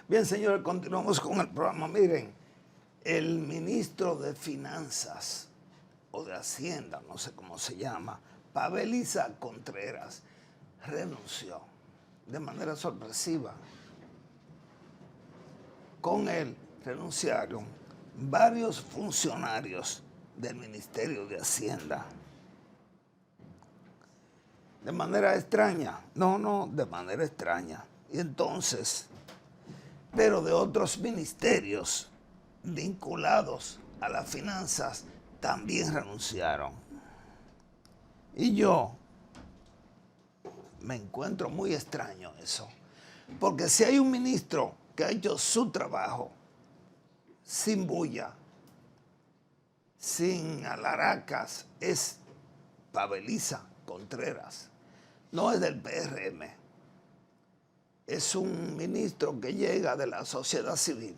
Bien, señores, continuamos con el programa. Miren, el ministro de Finanzas o de Hacienda, no sé cómo se llama, Pavel Isa Contreras, renunció de manera sorpresiva. Con él renunciaron varios funcionarios del Ministerio de Hacienda. De manera extraña, no, de manera extraña. Y entonces, pero de otros ministerios vinculados a las finanzas también renunciaron. Y yo me encuentro muy extraño eso, porque si hay un ministro que ha hecho su trabajo sin bulla, sin alaracas, es Pavel Isa Contreras. No es del PRM, es un ministro que llega de la sociedad civil.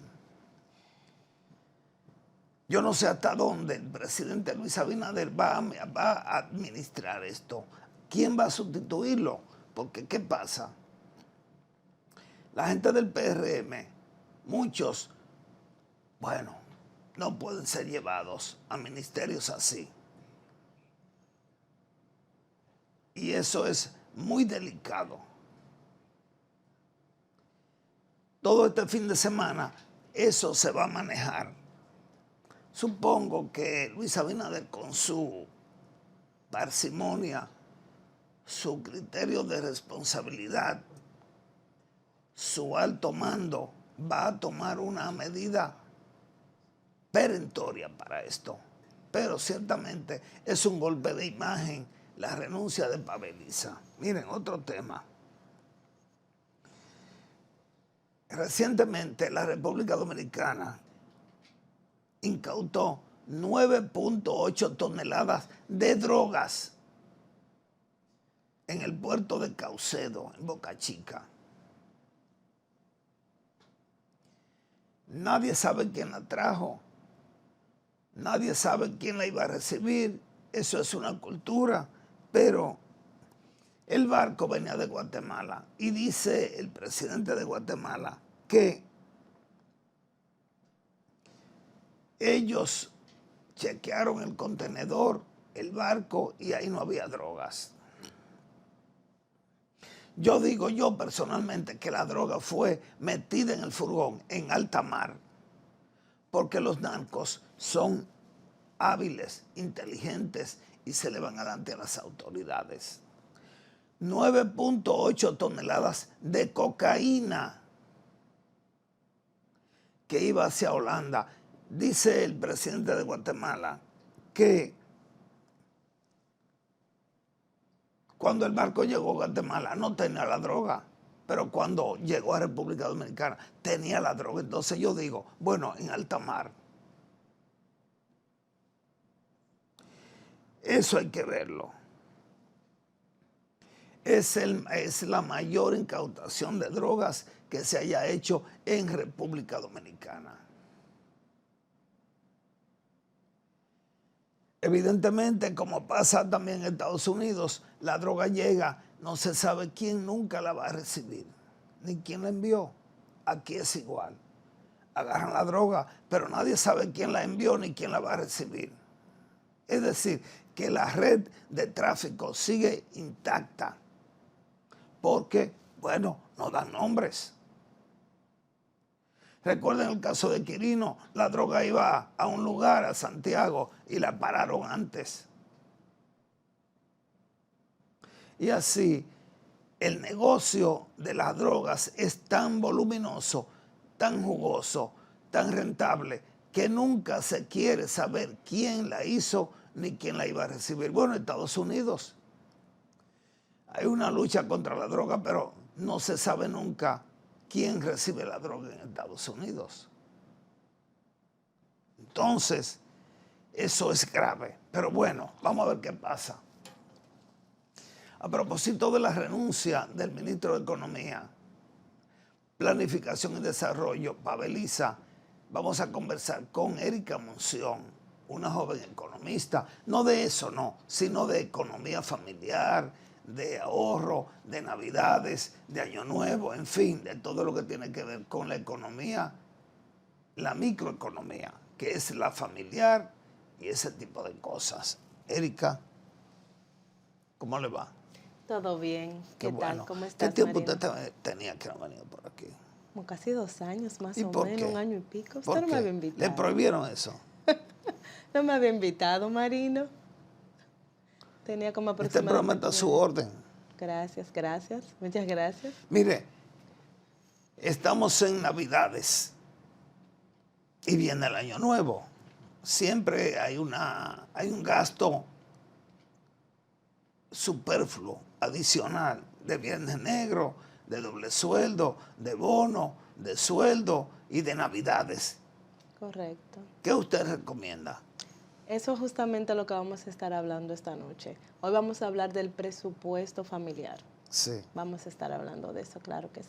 Yo no sé hasta dónde el presidente Luis Abinader va a administrar esto. ¿Quién va a sustituirlo? Porque, ¿qué pasa? La gente del PRM, muchos, bueno, no pueden ser llevados a ministerios así. Y eso es muy delicado. Todo este fin de semana eso se va a manejar. Supongo que Luis Abinader, con su parsimonia, su criterio de responsabilidad, su alto mando, va a tomar una medida perentoria para esto. Pero ciertamente es un golpe de imagen la renuncia de Pavel Isa. Miren, otro tema. Recientemente la República Dominicana incautó 9.8 toneladas de drogas en el puerto de Caucedo, en Boca Chica. Nadie sabe quién la trajo, nadie sabe quién la iba a recibir. Eso es una cultura, pero el barco venía de Guatemala y dice el presidente de Guatemala que ellos chequearon el contenedor, el barco, y ahí no había drogas. Yo digo personalmente que la droga fue metida en el furgón en alta mar, porque los narcos son hábiles, inteligentes y se le van adelante a las autoridades. 9.8 toneladas de cocaína que iba hacia Holanda. Dice el presidente de Guatemala que cuando el barco llegó a Guatemala no tenía la droga, pero cuando llegó a República Dominicana tenía la droga. Entonces yo digo, bueno, en alta mar. Eso hay que verlo. Es la mayor incautación de drogas que se haya hecho en República Dominicana. Evidentemente, como pasa también en Estados Unidos, la droga llega, no se sabe quién nunca la va a recibir, ni quién la envió. Aquí es igual. Agarran la droga, pero nadie sabe quién la envió ni quién la va a recibir. Es decir, que la red de tráfico sigue intacta, porque, bueno, no dan nombres. Recuerden el caso de Quirino, la droga iba a un lugar, a Santiago, y la pararon antes. Y así, el negocio de las drogas es tan voluminoso, tan jugoso, tan rentable, que nunca se quiere saber quién la hizo ni quién la iba a recibir. Bueno, en Estados Unidos hay una lucha contra la droga, pero no se sabe nunca quién recibe la droga en Estados Unidos. Entonces, eso es grave. Pero bueno, vamos a ver qué pasa. A propósito de la renuncia del ministro de Economía, Planificación y Desarrollo, Pavel Isa, vamos a conversar con Erika Monción, una joven economista, no de eso, no, sino de economía familiar, de ahorro, de Navidades, de Año Nuevo, en fin, de todo lo que tiene que ver con la economía, la microeconomía, que es la familiar y ese tipo de cosas. Erika, ¿cómo le va? Todo bien. Qué ¿Qué bueno. tal? ¿Cómo ¿Qué estás, tiempo Marino? usted tenía que no venir por aquí? Como casi 2 años más ¿Y o por menos, qué? 1 año y pico. Usted ¿Por no me había qué? ¿Le invitado. prohibieron eso? No me había invitado, Marino. Tenía como Este programa está aproximadamente a un su año. orden. Gracias, gracias. Muchas gracias. Mire, estamos en Navidades y viene el Año Nuevo. Siempre hay un gasto superfluo, adicional, de viernes negro, de doble sueldo, de bono, de sueldo y de Navidades. Correcto. ¿Qué usted recomienda? Eso es justamente lo que vamos a estar hablando esta noche. Hoy vamos a hablar del presupuesto familiar. Sí. Vamos a estar hablando de eso, claro que sí.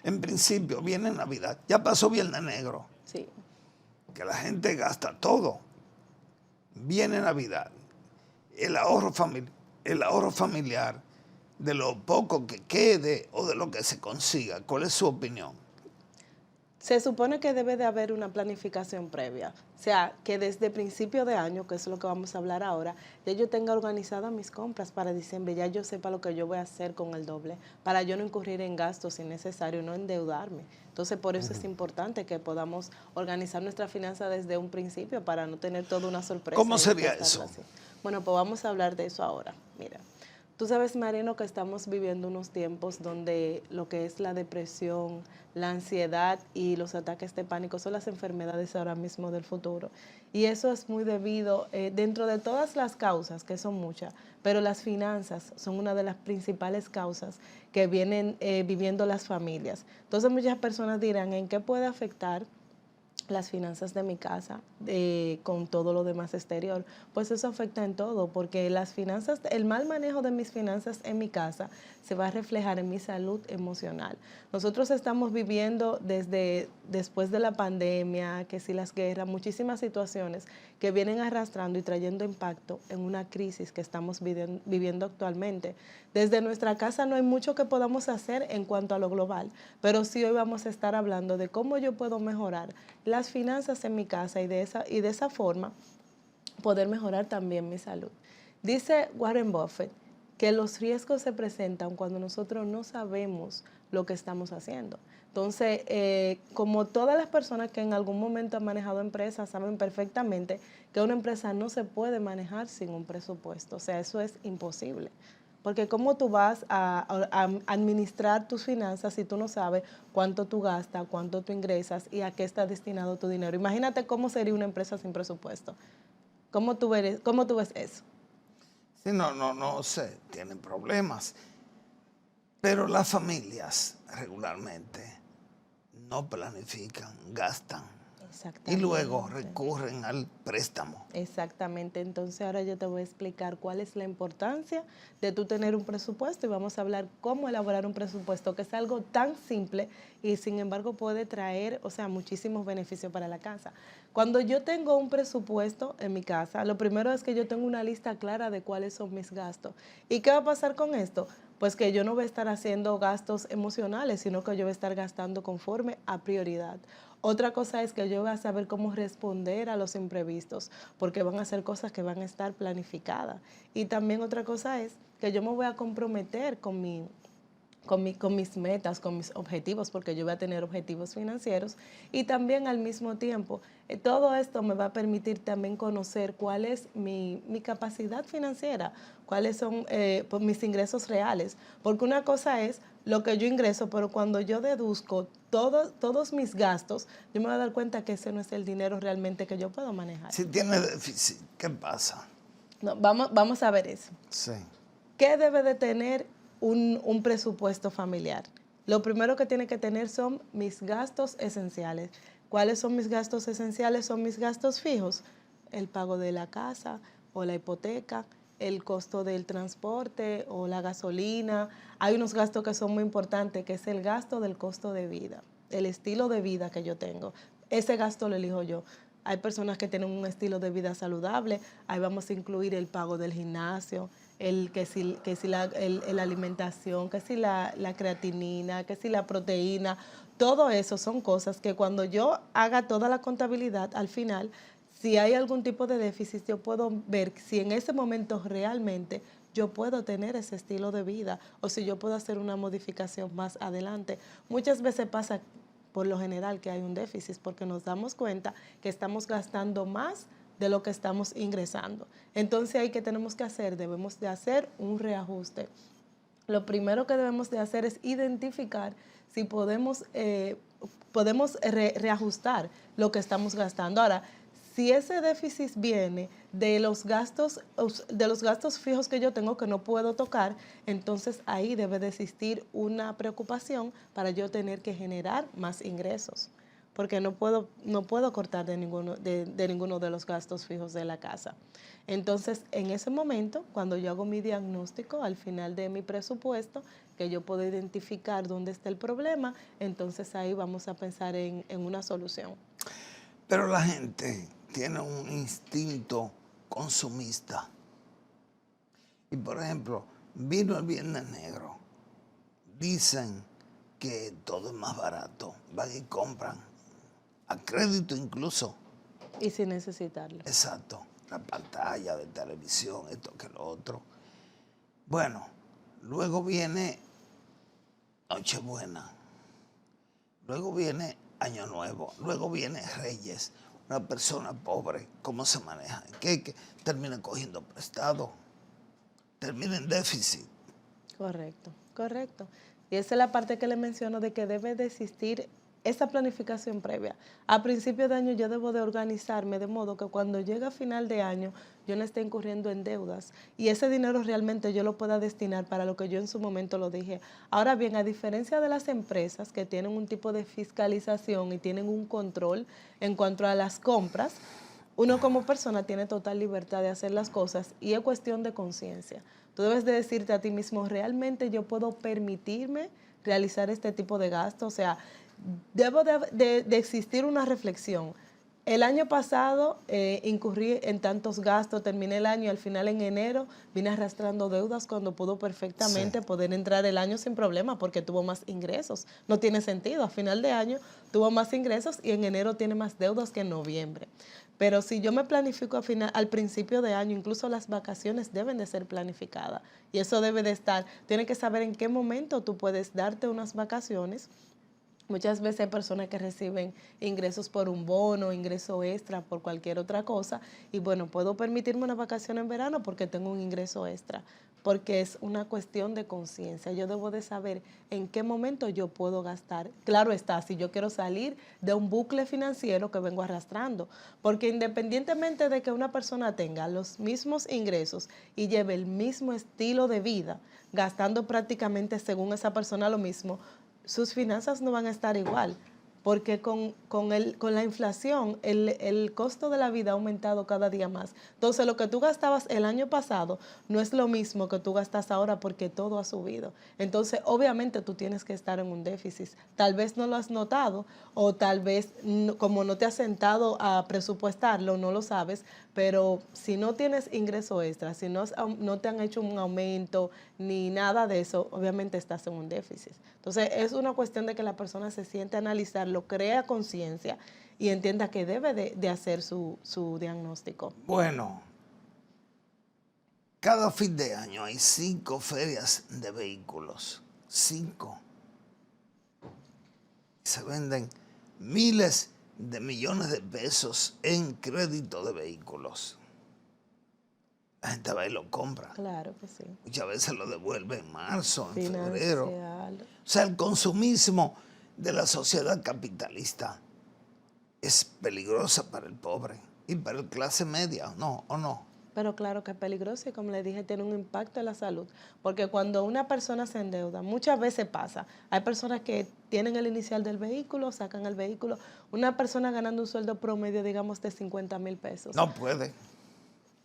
En principio viene Navidad, ya pasó Viernes Negro, Sí. que la gente gasta todo. Viene Navidad, el ahorro familiar, de lo poco que quede o de lo que se consiga. ¿Cuál es su opinión? Se supone que debe de haber una planificación previa. O sea, que desde principio de año, que es lo que vamos a hablar ahora, ya yo tenga organizadas mis compras para diciembre, ya yo sepa lo que yo voy a hacer con el doble, para yo no incurrir en gastos innecesarios, no endeudarme. Entonces, por eso es importante que podamos organizar nuestra finanza desde un principio para no tener toda una sorpresa. ¿Cómo y sería gastarlo eso? así. Bueno, pues vamos a hablar de eso ahora. Mira. Tú sabes, Marino, que estamos viviendo unos tiempos donde lo que es la depresión, la ansiedad y los ataques de pánico son las enfermedades ahora mismo del futuro. Y eso es muy debido, dentro de todas las causas, que son muchas, pero las finanzas son una de las principales causas que vienen viviendo las familias. Entonces muchas personas dirán, ¿en qué puede afectar las finanzas de mi casa con todo lo demás exterior? Pues eso afecta en todo, porque las finanzas, el mal manejo de mis finanzas en mi casa se va a reflejar en mi salud emocional. Nosotros estamos viviendo desde después de la pandemia, que si las guerras, muchísimas situaciones que vienen arrastrando y trayendo impacto en una crisis que estamos viviendo actualmente. Desde nuestra casa no hay mucho que podamos hacer en cuanto a lo global, pero sí hoy vamos a estar hablando de cómo yo puedo mejorar las finanzas en mi casa y de esa forma poder mejorar también mi salud. Dice Warren Buffett que los riesgos se presentan cuando nosotros no sabemos lo que estamos haciendo. Entonces, como todas las personas que en algún momento han manejado empresas saben perfectamente que una empresa no se puede manejar sin un presupuesto. O sea, eso es imposible. Porque cómo tú vas a administrar tus finanzas si tú no sabes cuánto tú gastas, cuánto tú ingresas y a qué está destinado tu dinero. Imagínate cómo sería una empresa sin presupuesto. ¿Cómo tú ves eso? Sí, no sé, tienen problemas. Pero las familias regularmente no planifican, gastan y Exactamente. luego recurren al préstamo. Exactamente. Entonces ahora yo te voy a explicar cuál es la importancia de tú tener un presupuesto y vamos a hablar cómo elaborar un presupuesto, que es algo tan simple y sin embargo puede traer, o sea, muchísimos beneficios para la casa. Cuando yo tengo un presupuesto en mi casa, lo primero es que yo tengo una lista clara de cuáles son mis gastos. ¿Y qué va a pasar con esto? Pues que yo no voy a estar haciendo gastos emocionales, sino que yo voy a estar gastando conforme a prioridad. Otra cosa es que yo voy a saber cómo responder a los imprevistos, porque van a ser cosas que van a estar planificadas. Y también otra cosa es que yo me voy a comprometer con mis metas, con mis objetivos, porque yo voy a tener objetivos financieros y también al mismo tiempo todo esto me va a permitir también conocer cuál es mi capacidad financiera, cuáles son pues mis ingresos reales, porque una cosa es lo que yo ingreso, pero cuando yo deduzco todos mis gastos, yo me voy a dar cuenta que ese no es el dinero realmente que yo puedo manejar. Si tiene déficit, ¿qué pasa? No, vamos a ver eso. Sí. ¿Qué debe de tener un presupuesto familiar? Lo primero que tiene que tener son mis gastos esenciales. ¿Cuáles son mis gastos esenciales? Son mis gastos fijos. El pago de la casa o la hipoteca, el costo del transporte o la gasolina. Hay unos gastos que son muy importantes, que es el gasto del costo de vida, el estilo de vida que yo tengo. Ese gasto lo elijo yo. Hay personas que tienen un estilo de vida saludable, ahí vamos a incluir el pago del gimnasio, la alimentación, que si la creatinina, que si la proteína, todo eso son cosas que cuando yo haga toda la contabilidad, al final, si hay algún tipo de déficit, yo puedo ver si en ese momento realmente yo puedo tener ese estilo de vida o si yo puedo hacer una modificación más adelante. Muchas veces pasa por lo general que hay un déficit porque nos damos cuenta que estamos gastando más de lo que estamos ingresando. Entonces ahí que tenemos que hacer, debemos de hacer un reajuste. Lo primero que debemos de hacer es identificar si podemos reajustar lo que estamos gastando. Ahora, si ese déficit viene de los gastos fijos que yo tengo que no puedo tocar, entonces ahí debe de existir una preocupación para yo tener que generar más ingresos, porque no puedo cortar de ninguno de los gastos fijos de la casa. Entonces, en ese momento, cuando yo hago mi diagnóstico al final de mi presupuesto, que yo puedo identificar dónde está el problema, entonces ahí vamos a pensar en una solución. Pero la gente tiene un instinto consumista. Y por ejemplo, vino el Viernes Negro. Dicen que todo es más barato. Van y compran. A crédito incluso. Y sin necesitarlo. Exacto. La pantalla de televisión, esto que lo otro. Bueno, luego viene Nochebuena. Luego viene Año Nuevo. Luego viene Reyes. Una persona pobre, ¿cómo se maneja? Que termina cogiendo prestado, termina en déficit. Correcto. Y esa es la parte que le menciono de que debe de existir esa planificación previa. A principio de año yo debo de organizarme de modo que cuando llegue a final de año yo no esté incurriendo en deudas y ese dinero realmente yo lo pueda destinar para lo que yo en su momento lo dije. Ahora bien, a diferencia de las empresas que tienen un tipo de fiscalización y tienen un control en cuanto a las compras, uno como persona tiene total libertad de hacer las cosas y es cuestión de conciencia. Tú debes de decirte a ti mismo, ¿realmente yo puedo permitirme realizar este tipo de gastos? O sea, debo de existir una reflexión. El año pasado incurrí en tantos gastos, terminé el año y al final en enero vine arrastrando deudas cuando pudo perfectamente poder entrar el año sin problema porque tuvo más ingresos. No tiene sentido, a final de año tuvo más ingresos y en enero tiene más deudas que en noviembre. Pero si yo me planifico al principio de año, incluso las vacaciones deben de ser planificadas y eso debe de estar, tienes que saber en qué momento tú puedes darte unas vacaciones. Muchas veces hay personas que reciben ingresos por un bono, ingreso extra por cualquier otra cosa y bueno, puedo permitirme una vacación en verano porque tengo un ingreso extra, porque es una cuestión de conciencia. Yo debo de saber en qué momento yo puedo gastar. Claro está, si yo quiero salir de un bucle financiero que vengo arrastrando, porque independientemente de que una persona tenga los mismos ingresos y lleve el mismo estilo de vida, gastando prácticamente según esa persona lo mismo, sus finanzas no van a estar igual, porque con la inflación el costo de la vida ha aumentado cada día más. Entonces, lo que tú gastabas el año pasado no es lo mismo que tú gastas ahora porque todo ha subido. Entonces, obviamente tú tienes que estar en un déficit. Tal vez no lo has notado o tal vez como no te has sentado a presupuestarlo, no lo sabes, pero si no tienes ingreso extra, si no te han hecho un aumento ni nada de eso, obviamente estás en un déficit. Entonces, es una cuestión de que la persona se siente a analizar, lo crea conciencia y entienda que debe de hacer su diagnóstico. Bueno, cada fin de año hay 5 ferias de vehículos. 5. Se venden miles de millones de pesos en crédito de vehículos. La gente va y lo compra. Claro que sí. Muchas veces lo devuelve en marzo, en Financiar. febrero. O sea, el consumismo de la sociedad capitalista es peligrosa para el pobre y para la clase media, ¿no? ¿O no? Pero claro que es peligroso y como le dije, tiene un impacto en la salud. Porque cuando una persona se endeuda, muchas veces pasa. Hay personas que tienen el inicial del vehículo, sacan el vehículo. Una persona ganando un sueldo promedio, digamos, de 50,000 pesos. No puede.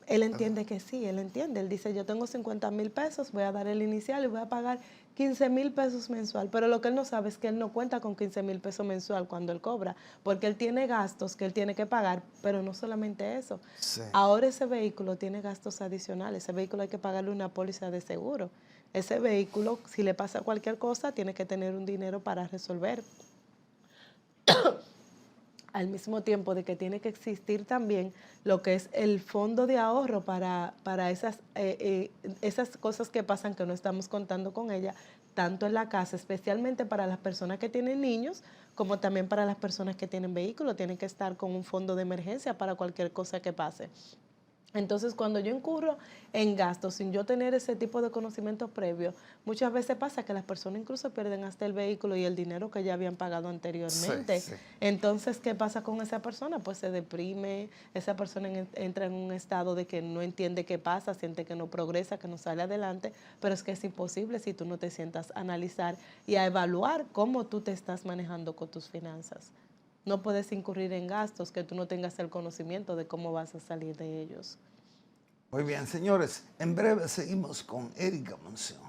Él entiende que sí, él entiende. Él dice, yo tengo 50,000 pesos, voy a dar el inicial y voy a pagar 15,000 pesos mensual. Pero lo que él no sabe es que él no cuenta con 15,000 pesos mensual cuando él cobra, porque él tiene gastos que él tiene que pagar, pero no solamente eso. Sí. Ahora ese vehículo tiene gastos adicionales. Ese vehículo hay que pagarle una póliza de seguro. Ese vehículo, si le pasa cualquier cosa, tiene que tener un dinero para resolver. Al mismo tiempo de que tiene que existir también lo que es el fondo de ahorro para esas cosas que pasan que no estamos contando con ella, tanto en la casa, especialmente para las personas que tienen niños, como también para las personas que tienen vehículos, tienen que estar con un fondo de emergencia para cualquier cosa que pase. Entonces, cuando yo incurro en gastos sin yo tener ese tipo de conocimientos previos, muchas veces pasa que las personas incluso pierden hasta el vehículo y el dinero que ya habían pagado anteriormente. Sí, sí. Entonces, ¿qué pasa con esa persona? Pues se deprime, esa persona entra en un estado de que no entiende qué pasa, siente que no progresa, que no sale adelante, pero es que es imposible si tú no te sientas a analizar y a evaluar cómo tú te estás manejando con tus finanzas. No puedes incurrir en gastos que tú no tengas el conocimiento de cómo vas a salir de ellos. Muy bien, señores. En breve seguimos con Erika Monción.